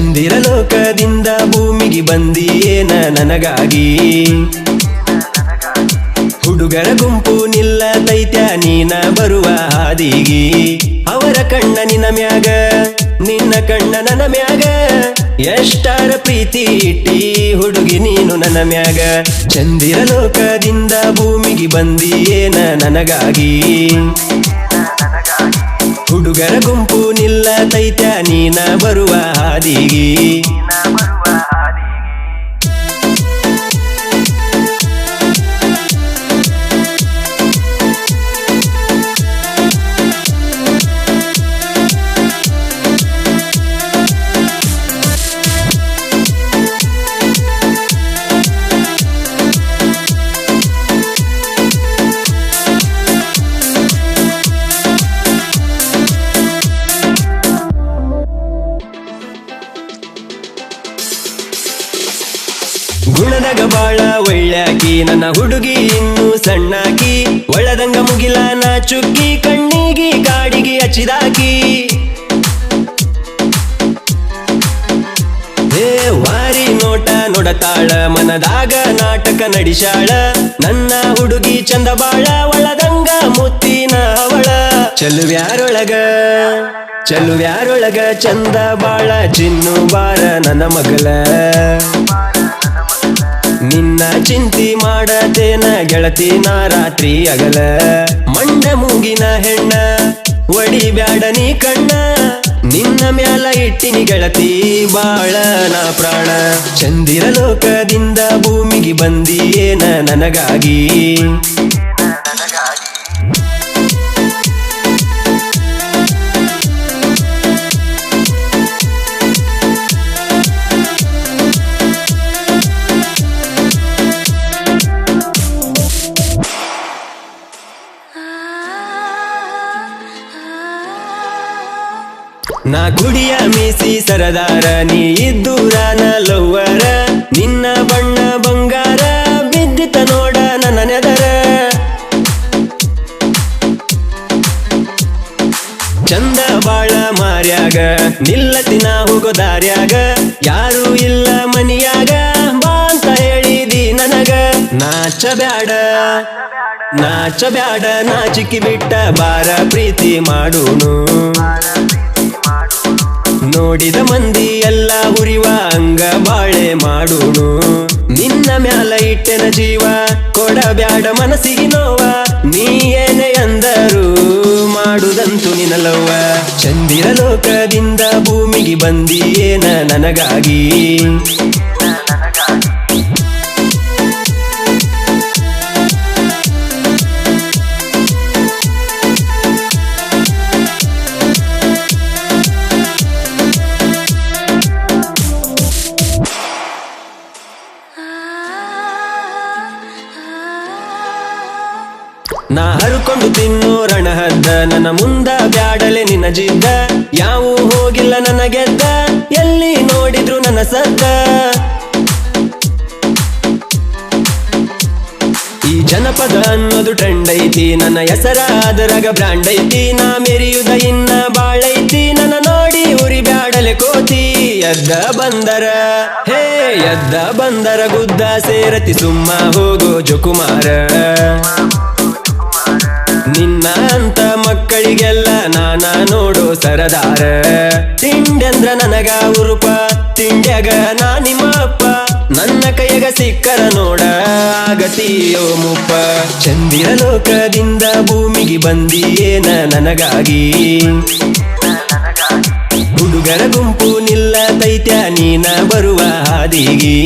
ಚಂದಿರ ಲೋಕದಿಂದ ಭೂಮಿಗೆ ಬಂದಿಯೇನ ನನಗಾಗಿ ಹುಡುಗರ ಗುಂಪು ನಿಲ್ಲತೈತ್ಯ ನೀನ ಬರುವ ಹಾದಿಗಿ ಅವರ ಕಣ್ಣ ನಿನ್ನ ಮ್ಯಾಗ ನಿನ್ನ ಕಣ್ಣ ನನ್ನ ಮ್ಯಾಗ ಎಷ್ಟಾರ ಪ್ರೀತಿ ಇಟ್ಟಿ ಹುಡುಗಿ ನೀನು ನನ್ನ ಮ್ಯಾಗ ಚಂದಿರ ಲೋಕದಿಂದ ಭೂಮಿಗೆ ಬಂದಿಯೇನ ನನಗಾಗಿ ಹುಡುಗರ ಗುಂಪು ನಿಲ್ಲತೈತ್ಯ ನೀನ ಬರುವ ಹಾದಿಗಿ ಗುಣದಾಗ ಬಾಳ ಒಳ್ಳ್ಯಾಕಿ ನನ್ನ ಹುಡುಗಿ ಇನ್ನೂ ಸಣ್ಣಾಕಿ ಒಳದಂಗ ಮುಗಿಲಾನ ಚುಕ್ಕಿ ಕಣ್ಣಿಗಿ ಕಾಡಿಗೆ ಹಚ್ಚಿದಾಕಿ ವಾರಿ ನೋಟ ನೋಡತಾಳ ಮನದಾಗ ನಾಟಕ ನಡಿಶಾಳ ನನ್ನ ಹುಡುಗಿ ಚಂದ ಬಾಳ ಒಳದಂಗ ಮುತ್ತಿನ ಅವಳ ಚಲುವ್ಯಾರೊಳಗ ಚಂದ ಬಾಳ ಚಿನ್ನು ಬಾರ ನನ್ನ ಮಗಲ ನಿನ್ನ ಚಿಂತಿ ಮಾಡತೇನ ಗೆಳತಿ ನಾ ರಾತ್ರಿ ಅಗಲ ಮಂಡ ಮೂಗಿನ ಹೆಣ್ಣ ಒಡಿ ಬ್ಯಾಡ ನೀ ಕಣ್ಣ ನಿನ್ನ ಮ್ಯಾಲ ಇಟ್ಟಿನಿ ಗೆಳತಿ ಬಾಳ ನಾ ಪ್ರಾಣ ಚಂದಿರ ಲೋಕದಿಂದ ಭೂಮಿಗೆ ಬಂದಿಯೇನ ನನಗಾಗಿ ನಾ ಗುಡಿಯ ಮೀಸಿ ಸರದಾರ ನೀ ಇದ್ದೂರಾನ ಲವ್ವರ ನಿನ್ನ ಬಣ್ಣ ಬಂಗಾರ ಬಿದ್ದಿತ ನೋಡ ನನ್ನ ನೆದರ ಚಂದ ಬಾಳ ಮಾರ್ಯಾಗ ನಿಲ್ಲತಿನ ಹೋಗೋ ದಾರ್ಯಾಗ ಯಾರು ಇಲ್ಲ ಮನಿಯಾಗ ಬಾ ಅಂತ ಹೇಳಿದಿ ನನಗ ನಾಚಬ್ಯಾಡ ನಾಚಿಕಿ ಬಿಟ್ಟ ಬಾರ ಪ್ರೀತಿ ಮಾಡೋನು ನೋಡಿದ ಮಂದಿ ಎಲ್ಲ ಹುರಿವ ಅಂಗ ಬಾಳೆ ಮಾಡೋನು ನಿನ್ನ ಮ್ಯಾಲ ಇಟ್ಟೆನ ಜೀವ ಕೊಡಬ್ಯಾಡ ಮನಸ್ಸಿಗೆ ನೋವ ನೀ ಏನೇ ಅಂದರು ಮಾಡುದಂತು ನಿನ್ನಲವ್ವ ಚಂದಿರ ಲೋಕದಿಂದ ಭೂಮಿಗೆ ಬಂದಿಯೇನ ನನಗಾಗಿ ನಾ ಹರ್ಕೊಂಡು ತಿನ್ನೋ ರಣಹದ್ದ ನನ್ನ ಮುಂದ ಬ್ಯಾಡಲೆ ನಿನ್ನ ಜಿದ್ದ ಯಾವೂ ಹೋಗಿಲ್ಲ ನನ್ನ ಗೆದ್ದ ಎಲ್ಲಿ ನೋಡಿದ್ರು ನನ್ನ ಸದ್ದ ಈ ಜನಪದ ಅನ್ನೋದು ಟ್ರೆಂಡ್ ಐತಿ ನನ್ನ ಹೆಸರ ಅದರಾಗ ಬ್ರ್ಯಾಂಡ್ ಐತಿ ನಾ ಮೆರಿಯುದ ಇನ್ನ ಬಾಳೈತಿ ನನ್ನ ನೋಡಿ ಉರಿ ಬ್ಯಾಡಲೆ ಕೋತಿ ಎದ್ದ ಬಂದರ ಗುದ್ದ ಸೇರತಿ ಸುಮ್ಮ ಹೋಗೋ ಜೋಕುಮಾರ ನಿನ್ನ ಅಂತ ಮಕ್ಕಳಿಗೆಲ್ಲ ನಾನ ನೋಡೋ ಸರದಾರ ತಿಂಡ್ಯಂದ್ರ ನನಗ ಉರುಪ ತಿಂಡ್ಯಾಗ ನಾ ನಿಮ್ಮ ಅಪ್ಪ ನನ್ನ ಕೈಯಾಗ ಸಿಕ್ಕರ ನೋಡ ಆಗತಿಯೋ ಮುಪ್ಪ ಚಂದಿರ ಲೋಕದಿಂದ ಭೂಮಿಗೆ ಬಂದಿಯೇನ ನನಗಾಗಿ ಹುಡುಗರ ಗುಂಪು ನಿಲ್ಲತೈತ್ಯ ನೀನ ಬರುವ ಹಾದಿಗಿ